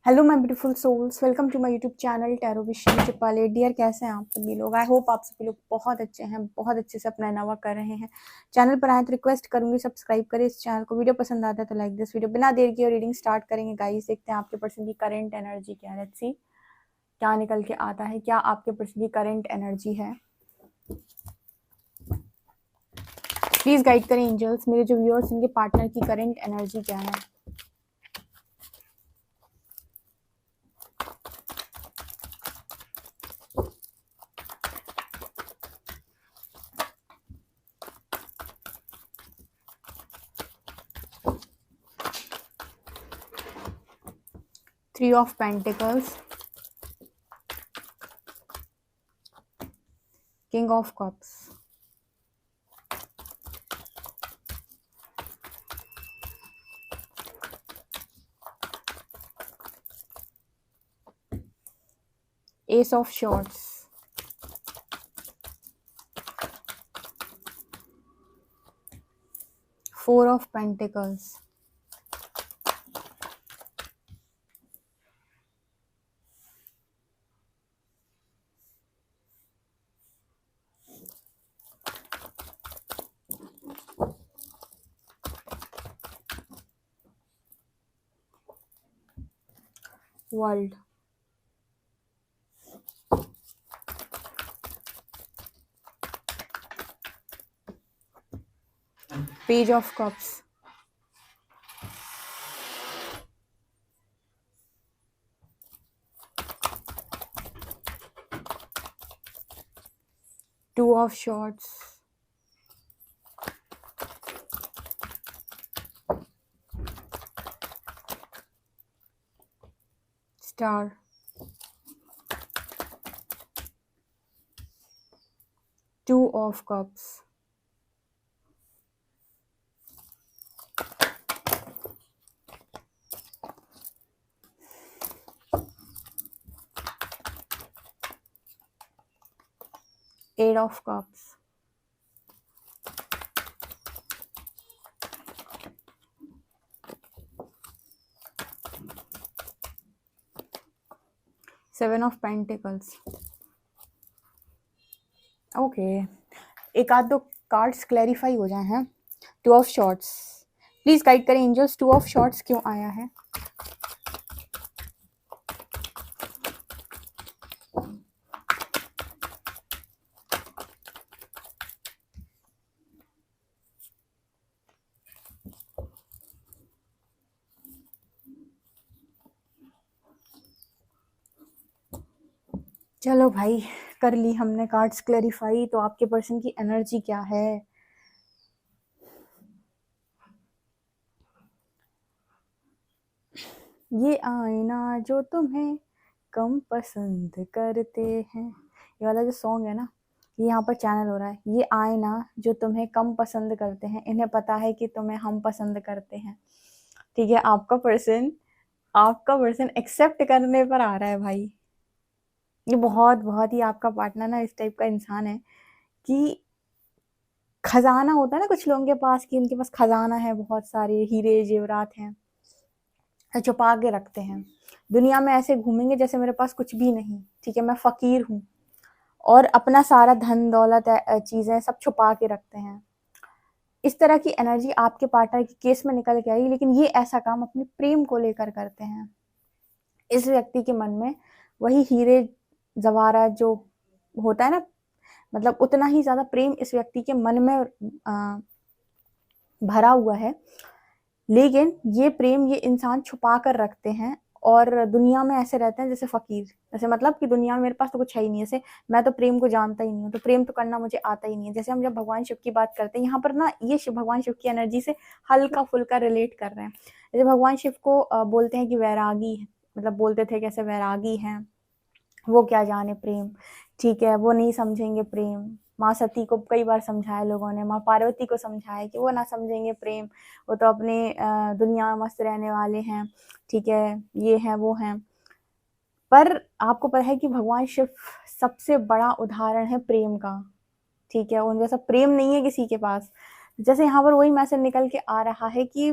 Hello my beautiful souls, welcome to my YouTube channel tarot with Shimi Chippale. Dear, कैसे हैं आप सभी लोग? आई होप आप सभी लोग बहुत अच्छे हैं, बहुत अच्छे से अपना नवा कर रहे हैं। चैनल पर आए तो रिक्वेस्ट करूंगी सब्सक्राइब करें इस चैनल को। वीडियो पसंद आता है तो लाइक दिस वीडियो। बिना देर किए रीडिंग स्टार्ट करेंगे गाइस। देखते हैं आपके पर्सन की करंट एनर्जी क्या है। लेट्स सी क्या निकल के आता है। क्या आपके पर्सन की करंट एनर्जी है? प्लीज गाइड करें एंजल्स, मेरे जो व्यूअर्स इनके पार्टनर की करंट एनर्जी क्या है। Three of pentacles, king of cups, ace of swords, four of pentacles, world, page of cups, two of swords, star, two of cups, eight of cups, seven of pentacles. Okay, एक आध दो cards clarify हो जाए हैं। Two of swords, please guide करें angels, two of swords क्यों आया है? चलो भाई, कर ली हमने कार्ड्स क्लैरिफाई। तो आपके पर्सन की एनर्जी क्या है? ये आईना जो तुम्हें कम पसंद करते हैं, ये वाला जो सॉन्ग है ना, ये यहाँ पर चैनल हो रहा है। ये आईना जो तुम्हें कम पसंद करते हैं, इन्हें पता है कि तुम्हें हम पसंद करते हैं। ठीक है, आपका पर्सन एक्सेप्ट करने पर आ रहा है भाई। ये बहुत बहुत ही आपका पार्टनर ना इस टाइप का इंसान है कि खजाना होता है ना कुछ लोगों के पास, कि उनके पास खजाना है, बहुत सारे हीरे जेवरात हैं, छुपा के रखते हैं। दुनिया में ऐसे घूमेंगे जैसे मेरे पास कुछ भी नहीं। ठीक है, मैं फकीर हूँ और अपना सारा धन दौलत चीजें सब छुपा के रखते हैं। इस तरह की एनर्जी आपके पार्टनर के केस में निकल के आई, लेकिन ये ऐसा काम अपने प्रेम को लेकर करते हैं। इस व्यक्ति के मन में वही हीरे जवाहरात जो होता है ना, मतलब उतना ही ज्यादा प्रेम इस व्यक्ति के मन में भरा हुआ है। लेकिन ये प्रेम ये इंसान छुपा कर रखते हैं और दुनिया में ऐसे रहते हैं जैसे फकीर। जैसे मतलब कि दुनिया में मेरे पास तो कुछ है ही नहीं, जैसे मैं तो प्रेम को जानता ही नहीं हूँ, तो प्रेम तो करना मुझे आता ही नहीं है। जैसे हम जब भगवान शिव की बात करते हैं, यहाँ पर ना ये भगवान शिव की एनर्जी से हल्का फुल्का रिलेट कर रहे हैं। जैसे भगवान शिव को बोलते हैं कि वैरागी है, मतलब बोलते थे कैसे वैरागी हैं, वो क्या जाने प्रेम। ठीक है, वो नहीं समझेंगे प्रेम। माँ सती को कई बार समझाया लोगों ने, माँ पार्वती को समझाया कि वो ना समझेंगे प्रेम, वो तो अपने दुनिया में मस्त रहने वाले हैं। ठीक है, ये हैं वो हैं। पर आपको पता है कि भगवान शिव सबसे बड़ा उदाहरण है प्रेम का। ठीक है, उन जैसा प्रेम नहीं है किसी के पास। जैसे यहाँ पर वही मैसेज निकल के आ रहा है कि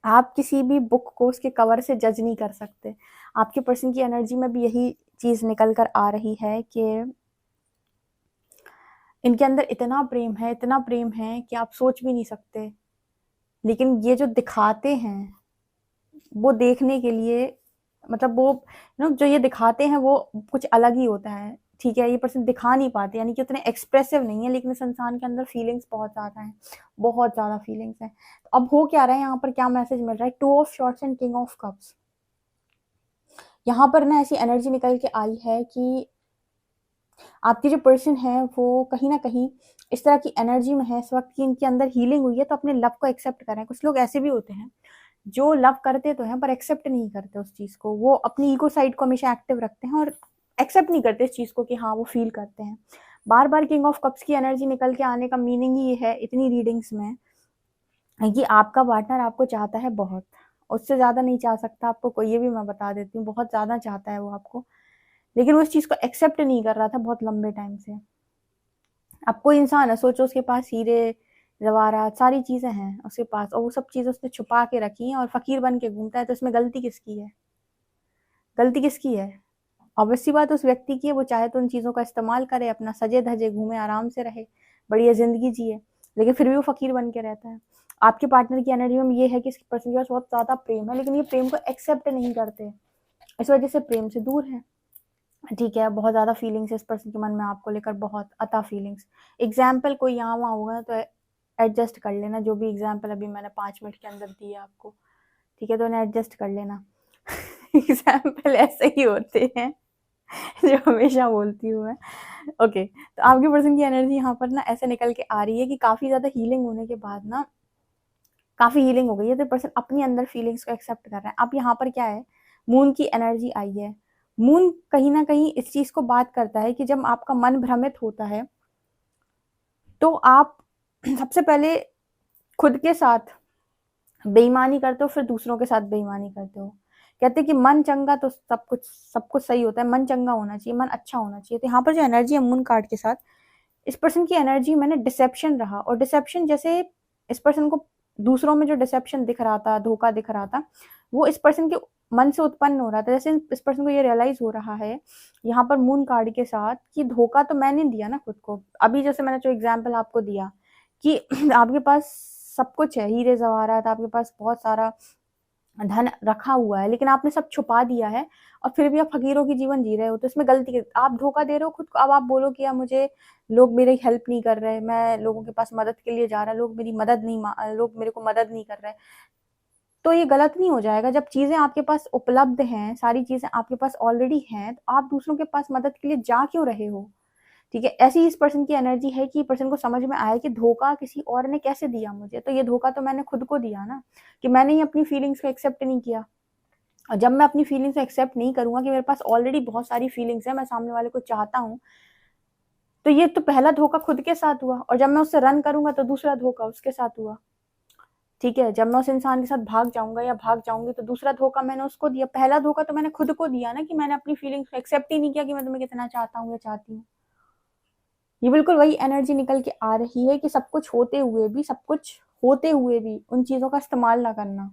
आप किसी भी बुक को उसके कवर से जज नहीं कर सकते। आपके पर्सन की एनर्जी में भी यही चीज़ निकल कर आ रही है कि इनके अंदर इतना प्रेम है कि आप सोच भी नहीं सकते। लेकिन ये जो दिखाते हैं, वो देखने के लिए मतलब वो जो ये दिखाते हैं वो कुछ अलग ही होता है। ठीक है, ये पर्सन दिखा नहीं पाते, यानी कि उतने एक्सप्रेसिव नहीं है, लेकिन इस इंसान के अंदर फीलिंग्स बहुत ज़्यादा हैं, बहुत ज़्यादा फीलिंग्स हैं। तो अब हो क्या रहा है यहाँ पर, क्या मैसेज मिल रहा है? To of shorts and king of cups. यहाँ पर ना ऐसी एनर्जी निकल के आई है कि आपके जो पर्सन है वो कहीं ना कहीं इस तरह की एनर्जी में है इस वक्त कि इनके अंदर हीलिंग हुई है, तो अपने लव को एक्सेप्ट करें। कुछ लोग ऐसे भी होते हैं जो लव करते तो हैं पर एक्सेप्ट नहीं करते उस चीज़ को। वो अपनी ईगो साइड को हमेशा एक्टिव रखते हैं और एक्सेप्ट नहीं करते इस चीज़ को कि हाँ वो फील करते हैं। बार बार किंग ऑफ कप्स की एनर्जी निकल के आने का मीनिंग ही ये है इतनी रीडिंग्स में कि आपका पार्टनर आपको चाहता है बहुत, उससे ज़्यादा नहीं चाह सकता आपको कोई, ये भी मैं बता देती हूँ। बहुत ज़्यादा चाहता है वो आपको, लेकिन वो इस चीज़ को एक्सेप्ट नहीं कर रहा था बहुत लंबे टाइम से। अब कोई इंसान है, सोचो उसके पास हीरे जवाहरात सारी चीज़ें हैं उसके पास, और वो सब चीज़ें उसने छुपा के रखी हैं और फकीर बन के घूमता है, तो इसमें गलती किसकी है? गलती किसकी है? ऑब्वियस सी बात उस व्यक्ति की है। वो चाहे तो उन चीज़ों का इस्तेमाल करे, अपना सजे धजे घूमे, आराम से रहे, बढ़िया ज़िंदगी जिए, लेकिन फिर भी वो फ़कीर बन के रहता है। आपके पार्टनर की एनर्जी में ये है कि इसकी पर्सन के पास बहुत ज़्यादा प्रेम है, लेकिन ये प्रेम को एक्सेप्ट नहीं करते, इस वजह से प्रेम से दूर है। ठीक है, बहुत ज़्यादा फीलिंग्स है इस पर्सन के मन में आपको लेकर, बहुत अता फीलिंग्स। एग्जाम्पल कोई यहाँ वहाँ होगा तो एडजस्ट कर लेना, जो भी एग्जाम्पल अभी मैंने 5 मिनट के अंदर दिया आपको, ठीक है, तो उन्हें एडजस्ट कर लेना। एग्जाम्पल ऐसे ही होते हैं जो हमेशा बोलती हूँ मैं। ओके, तो आपके पर्सन की एनर्जी यहाँ पर ना ऐसे निकल के आ रही है कि काफ़ी ज़्यादा हीलिंग होने के बाद ना, काफ़ी हीलिंग हो गई है, तो पर्सन अपनी अंदर फीलिंग्स को एक्सेप्ट कर रहा है। अब यहाँ पर क्या है, मून की एनर्जी आई है। मून कहीं ना कहीं इस चीज़ को बात करता है कि जब आपका मन भ्रमित होता है तो आप सबसे पहले खुद के साथ बेईमानी करते हो, फिर दूसरों के साथ बेईमानी करते हो। कहते हैं कि मन चंगा तो सब कुछ सही होता है, मन चंगा होना चाहिए, मन अच्छा होना चाहिए। तो यहाँ पर जो एनर्जी है मून कार्ड के साथ, इस पर्सन की एनर्जी में ना डिसेप्शन रहा, और डिसेप्शन जैसे इस पर्सन को दूसरों में जो डिसेप्शन दिख रहा था, धोखा दिख रहा था, वो इस पर्सन के मन से उत्पन्न हो रहा था। जैसे इस पर्सन को ये रियलाइज हो रहा है यहाँ पर मून कार्ड के साथ कि धोखा तो मैंने दिया ना खुद को। अभी जैसे मैंने जो एग्जाम्पल आपको दिया कि आपके पास सब कुछ है, हीरे जवाहरात, आपके पास बहुत सारा धन रखा हुआ है, लेकिन आपने सब छुपा दिया है और फिर भी आप फकीरों की जीवन जी रहे हो, तो इसमें गलती आप धोखा दे रहे हो खुद को। अब आप बोलो कि यार मुझे लोग मेरी हेल्प नहीं कर रहे, मैं लोगों के पास मदद के लिए जा रहा, लोग मेरे को मदद नहीं कर रहे, तो ये गलत नहीं हो जाएगा? जब चीजें आपके पास उपलब्ध हैं, सारी चीजें आपके पास ऑलरेडी हैं, तो आप दूसरों के पास मदद के लिए जा क्यों रहे हो? ठीक है, ऐसी इस पर्सन की एनर्जी है कि पर्सन को समझ में आया कि धोखा किसी और ने कैसे दिया मुझे, तो ये धोखा तो मैंने खुद को दिया ना, कि मैंने ही अपनी फीलिंग्स को एक्सेप्ट नहीं किया। और जब मैं अपनी फीलिंग्स को एक्सेप्ट नहीं करूंगा कि मेरे पास ऑलरेडी बहुत सारी फीलिंग्स है, मैं सामने वाले को चाहता हूँ, तो ये तो पहला धोखा खुद के साथ हुआ, और जब मैं उससे रन करूंगा तो दूसरा धोखा उसके साथ हुआ। ठीक है, जब मैं उस इंसान के साथ भाग जाऊंगा या भाग जाऊंगी तो दूसरा धोखा मैंने उसको दिया, पहला धोखा तो मैंने खुद को दिया ना, कि मैंने अपनी फीलिंग्स को एक्सेप्ट ही नहीं किया कि मैं तुम्हें कितना चाहता हूँ या चाहती हूँ। ये बिल्कुल वही एनर्जी निकल के आ रही है कि सब कुछ होते हुए भी उन चीजों का इस्तेमाल ना करना।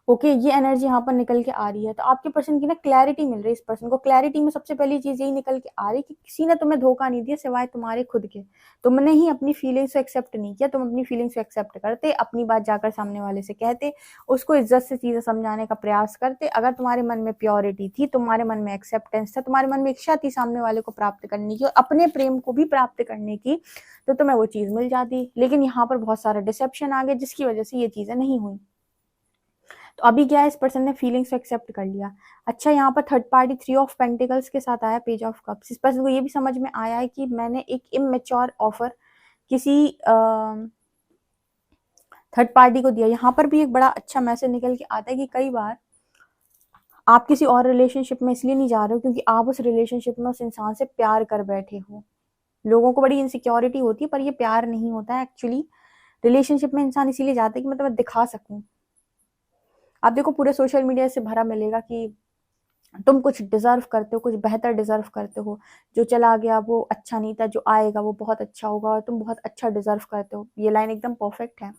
ओके, ये एनर्जी यहाँ पर निकल के आ रही है। तो आपके पर्सन की ना क्लैरिटी मिल रही है। इस पर्सन को क्लैरिटी में सबसे पहली चीज यही निकल के आ रही है कि किसी ने तुम्हें धोखा नहीं दिया सिवाय तुम्हारे खुद के। तुमने ही अपनी फीलिंग्स को एक्सेप्ट नहीं किया। तुम अपनी फीलिंग्स को एक्सेप्ट करते, अपनी बात जाकर सामने वाले से कहते, उसको इज्जत से चीजें समझाने का प्रयास करते। अगर तुम्हारे मन में प्योरिटी थी, तुम्हारे मन में एक्सेप्टेंस था, तुम्हारे मन में इच्छा थी सामने वाले को प्राप्त करने की और अपने प्रेम को भी प्राप्त करने की, तो तुम्हें वो चीज मिल जाती। लेकिन यहाँ पर बहुत सारा डिसेप्शन आ गया जिसकी वजह से ये चीजें नहीं हुई। तो अभी क्या है, इस पर्सन ने फीलिंग्स को एक्सेप्ट कर लिया। अच्छा, यहाँ पर थर्ड पार्टी 3 ऑफ पेंटिकल्स के साथ आया पेज ऑफ कप्स। इस पर्सन को ये भी समझ में आया है कि मैंने एक इमेच्योर ऑफर किसी थर्ड पार्टी को दिया। यहाँ पर भी एक बड़ा अच्छा मैसेज निकल के आता है कि कई बार आप किसी और रिलेशनशिप में इसलिए नहीं जा रहे हो क्योंकि आप उस रिलेशनशिप में उस इंसान से प्यार कर बैठे हो। लोगों को बड़ी इनसिक्योरिटी होती है, पर ये प्यार नहीं होता है एक्चुअली। रिलेशनशिप में इंसान इसीलिए जाता है कि मतलब मैं दिखा सकूं। आप देखो, पूरे सोशल मीडिया से भरा मिलेगा कि तुम कुछ डिजर्व करते हो, कुछ बेहतर डिजर्व करते हो, जो चला गया वो अच्छा नहीं था, जो आएगा वो बहुत अच्छा होगा और तुम बहुत अच्छा डिजर्व करते हो। ये लाइन एकदम परफेक्ट है।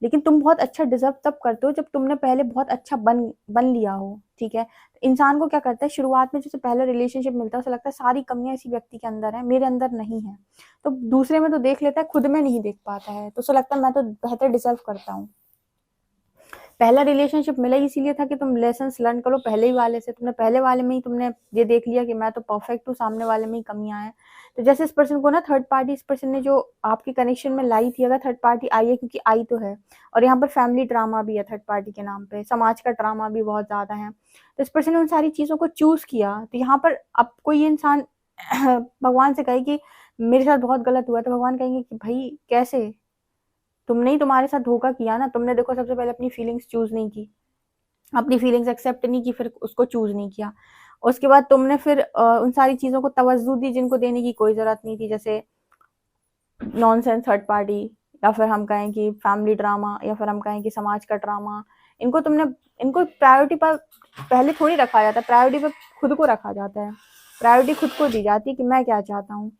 लेकिन तुम बहुत अच्छा डिजर्व तब करते हो जब तुमने पहले बहुत अच्छा बन लिया हो, ठीक है। तो इंसान को क्या करता है, शुरुआत में जैसे पहले रिलेशनशिप मिलता है उसे लगता है सारी कमियां इसी व्यक्ति के अंदर है, मेरे अंदर नहीं है। तो दूसरे में तो देख लेता है, खुद में नहीं देख पाता है, तो उसे लगता है मैं तो बेहतर डिजर्व करता हूँ। पहला रिलेशनशिप मिला ही इसीलिए था कि तुम लेसन लर्न करो पहले ही वाले से, तुमने पहले वाले में ही तुमने ये देख लिया कि मैं तो परफेक्ट हूँ, सामने वाले में ही कमियां हैं। तो जैसे इस पर्सन को ना थर्ड पार्टी, इस पर्सन ने जो आपके कनेक्शन में लाई थी, अगर थर्ड पार्टी आई है, क्योंकि आई तो है, और यहाँ पर फैमिली ड्रामा भी है थर्ड पार्टी के नाम पे, समाज का ड्रामा भी बहुत ज्यादा है, तो इस पर्सन ने उन सारी चीजों को चूज किया। तो यहाँ पर अब कोई इंसान भगवान से कहे कि मेरे साथ बहुत गलत हुआ, तो भगवान कहेंगे कि भाई कैसे, तुमने ही तुम्हारे साथ धोखा किया ना, तुमने देखो सबसे पहले अपनी फीलिंग्स चूज नहीं की, अपनी फीलिंग्स एक्सेप्ट नहीं की, फिर उसको चूज नहीं किया, उसके बाद तुमने फिर उन सारी चीजों को तवज्जो दी जिनको देने की कोई जरूरत नहीं थी, जैसे नॉनसेंस थर्ड पार्टी, या फिर हम कहें कि फैमिली ड्रामा, या फिर हम कहें कि समाज का ड्रामा। इनको तुमने, इनको प्रायोरिटी पर पहले थोड़ी रखा जाता है, प्रायोरिटी पर खुद को रखा जाता है, प्रायोरिटी खुद को दी जाती है कि मैं क्या चाहता हूँ।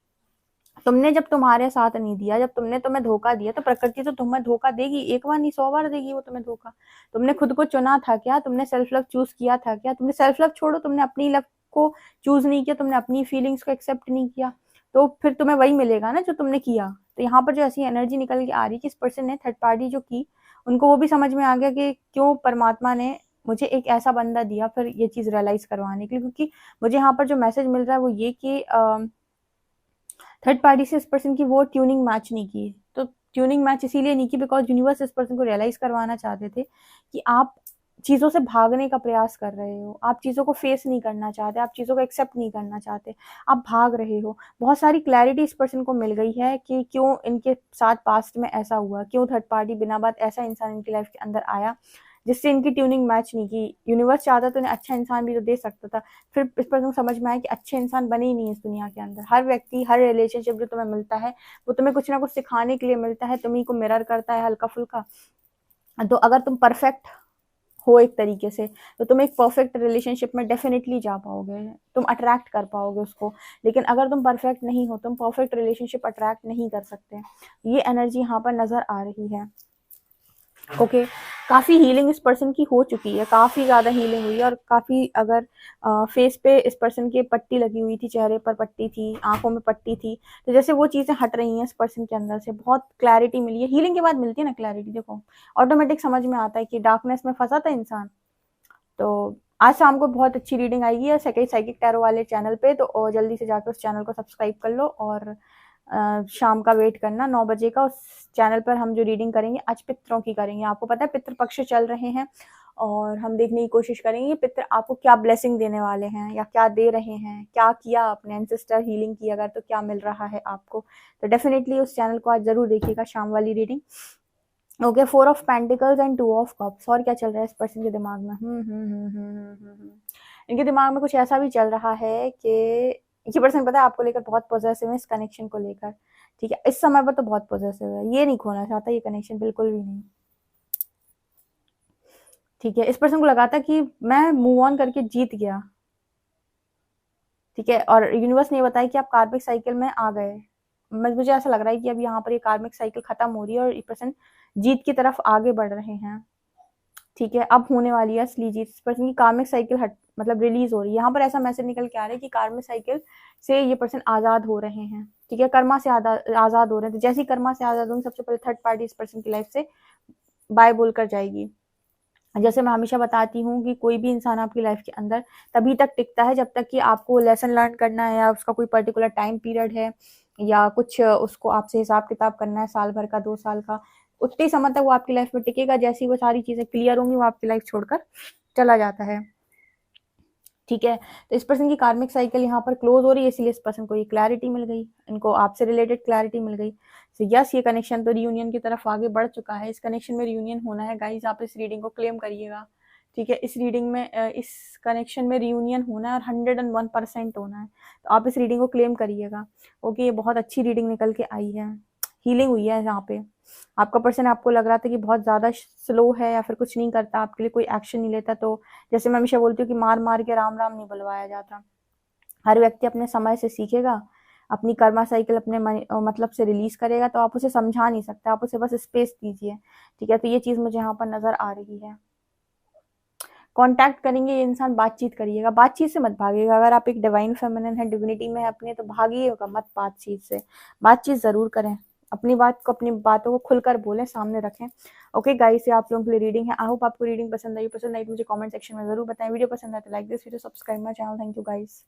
तुमने जब तुम्हारे साथ नहीं दिया, जब तुमने तुम्हें धोखा दिया, तो प्रकृति तो तुम्हें धोखा देगी, एक बार नहीं 100 बार देगी वो तुम्हें धोखा। तुमने खुद को चुना था क्या, तुमने सेल्फ लव चूज किया था क्या, तुमने सेल्फ लव छोड़ो, तुमने अपनी लव को चूज नहीं किया, तुमने अपनी फीलिंग्स को एक्सेप्ट नहीं किया, तो फिर तुम्हें वही मिलेगा ना जो तुमने किया। तो यहाँ पर जो ऐसी एनर्जी निकल के आ रही कि इस पर्सन ने थर्ड पार्टी जो की, उनको वो भी समझ में आ गया कि क्यों परमात्मा ने मुझे एक ऐसा बंदा दिया, फिर ये चीज रियलाइज करवाने के लिए, क्योंकि मुझे यहाँ पर जो मैसेज मिल रहा है वो ये कि थर्ड पार्टी से इस पर्सन की वो ट्यूनिंग मैच नहीं की। तो ट्यूनिंग मैच इसीलिए नहीं की बिकॉज यूनिवर्स इस पर्सन को रियलाइज करवाना चाहते थे कि आप चीजों से भागने का प्रयास कर रहे हो, आप चीजों को फेस नहीं करना चाहते, आप चीजों को एक्सेप्ट नहीं करना चाहते, आप भाग रहे हो। बहुत सारी क्लैरिटी इस पर्सन को मिल गई है कि क्यों इनके साथ पास्ट में ऐसा हुआ, क्यों थर्ड पार्टी बिना बात ऐसा इंसान इनकी लाइफ के अंदर आया जिससे इनकी ट्यूनिंग मैच नहीं की। यूनिवर्स चाहता तो इन्हें अच्छा इंसान भी तो दे सकता था। फिर इस पर समझ में आया कि अच्छे इंसान बने ही नहीं इस दुनिया के अंदर। हर व्यक्ति, हर रिलेशनशिप जो तुम्हें मिलता है वो तुम्हें कुछ ना कुछ सिखाने के लिए मिलता है, तुम्ही को मिरर करता है हल्का फुल्का। तो अगर तुम परफेक्ट हो एक तरीके से, तो तुम एक परफेक्ट रिलेशनशिप में डेफिनेटली जा पाओगे, तुम अट्रैक्ट कर पाओगे उसको। लेकिन अगर तुम परफेक्ट नहीं हो, तुम परफेक्ट रिलेशनशिप अट्रैक्ट नहीं कर सकते। ये एनर्जी यहाँ पर नजर आ रही है। ओके काफ़ी हीलिंग इस पर्सन की हो चुकी है, काफ़ी ज़्यादा हीलिंग हुई है, और काफ़ी अगर फेस पे इस पर्सन के पट्टी लगी हुई थी, चेहरे पर पट्टी थी, आंखों में पट्टी थी, तो जैसे वो चीज़ें हट रही हैं इस पर्सन के अंदर से, बहुत क्लैरिटी मिली है। हीलिंग के बाद मिलती है ना क्लैरिटी, देखो ऑटोमेटिक समझ में आता है कि डार्कनेस में फंसा था इंसान। तो आज शाम को बहुत अच्छी रीडिंग आएगी है सेकंड साइकिक टैरो वाले चैनल पे, तो जल्दी से जाकर उस चैनल को सब्सक्राइब कर लो, और शाम का वेट करना 9 बजे का। उस चैनल पर हम जो रीडिंग करेंगे आज पितरों की करेंगे। आपको पता है पितृ पक्ष चल रहे हैं, और हम देखने की कोशिश करेंगे पितृ आपको क्या ब्लेसिंग देने वाले हैं या क्या दे रहे हैं, क्या किया आपने, एंसेस्टर हीलिंग की अगर तो क्या मिल रहा है आपको। तो डेफिनेटली उस चैनल को आज जरूर देखिएगा, शाम वाली reading. Okay 4 of pentacles and 2 of cups. और क्या चल रहा है इस पर्सन के दिमाग में? इनके दिमाग में कुछ ऐसा भी चल रहा है कि ये पर्सन पता है आपको लेकर बहुत पॉजिटिव है, इस कनेक्शन को लेकर, ठीक है। इस समय पर तो बहुत पॉजिटिव है, ये नहीं खोना चाहता ये कनेक्शन, बिल्कुल भी नहीं, ठीक है। इस पर्सन को लगा था कि मैं मूव ऑन करके जीत गया, ठीक है, और यूनिवर्स ने बताया कि आप कार्मिक साइकिल में आ गए। मुझे ऐसा लग रहा है कि अब यहाँ पर ये कार्मिक साइकिल खत्म हो रही है और ये पर्सन जीत की तरफ आगे बढ़ रहे हैं, ठीक है। अब होने वाली है असली जीत, इस पर्सन की कार्मिक साइकिल हट मतलब रिलीज हो रही है। यहाँ पर ऐसा मैसेज निकल के आ रहा है कि कार्मिक साइकिल से ये पर्सन आजाद हो रहे हैं, ठीक है, कर्मा से आजाद हो रहे हैं। तो जैसे ही कर्मा से आजाद होंगे, सबसे पहले थर्ड पार्टी इस पर्सन की लाइफ से बाय बोल कर जाएगी। जैसे मैं हमेशा बताती हूँ कि कोई भी इंसान आपकी लाइफ के अंदर तभी तक टिकता है जब तक कि आपको लेसन लर्न करना है, या उसका कोई पर्टिकुलर टाइम पीरियड है, या कुछ उसको आपसे हिसाब किताब करना है, साल भर का 2 साल का, उतने समय तक वो आपकी लाइफ में टिकेगा। जैसे ही वो सारी चीजें क्लियर होंगी वो आपकी लाइफ छोड़कर चला जाता है, ठीक है। तो इस पर्सन की कार्मिक साइकिल यहाँ पर क्लोज हो रही है, इसलिए इस पर्सन को ये क्लैरिटी मिल गई, इनको आपसे रिलेटेड क्लैरिटी मिल गई। तो यस ये कनेक्शन तो रियूनियन की तरफ आगे बढ़ चुका है, इस कनेक्शन में रियूनियन होना है गाइज, आप इस रीडिंग को क्लेम करिएगा, ठीक है। इस रीडिंग में इस कनेक्शन में रियूनियन होना है और 101% होना है, तो आप इस रीडिंग को क्लेम करिएगा। ओके ये बहुत अच्छी रीडिंग निकल के आई है, हीलिंग हुई है यहाँ पे। आपका पर्सन आपको लग रहा था कि बहुत ज़्यादा स्लो है या फिर कुछ नहीं करता, आपके लिए कोई एक्शन नहीं लेता, तो जैसे मैं हमेशा बोलती हूँ कि मार मार के राम राम नहीं बुलवाया जाता। हर व्यक्ति अपने समय से सीखेगा, अपनी कर्मा साइकिल अपने मतलब से रिलीज करेगा, तो आप उसे समझा नहीं सकते, आप उसे बस स्पेस दीजिए, ठीक है। तो ये चीज मुझे यहाँ पर नजर आ रही है। कांटेक्ट करेंगे ये इंसान, बातचीत करिएगा, बातचीत से मत भागिएगा। अगर आप एक डिवाइन फेमिनिन है, डिविनिटी में है अपने, तो भागिएगा मत बातचीत से, बातचीत जरूर करें, अपनी बात को, अपनी बातों को खुलकर बोलें, सामने रखें। ओके गाइस, ये आप लोगों के लिए रीडिंग है। आई होप आपको रीडिंग पसंद आई तो मुझे कमेंट सेक्शन में जरूर बताएं। वीडियो पसंद आए तो like this video, subscribe my channel. Thank you guys.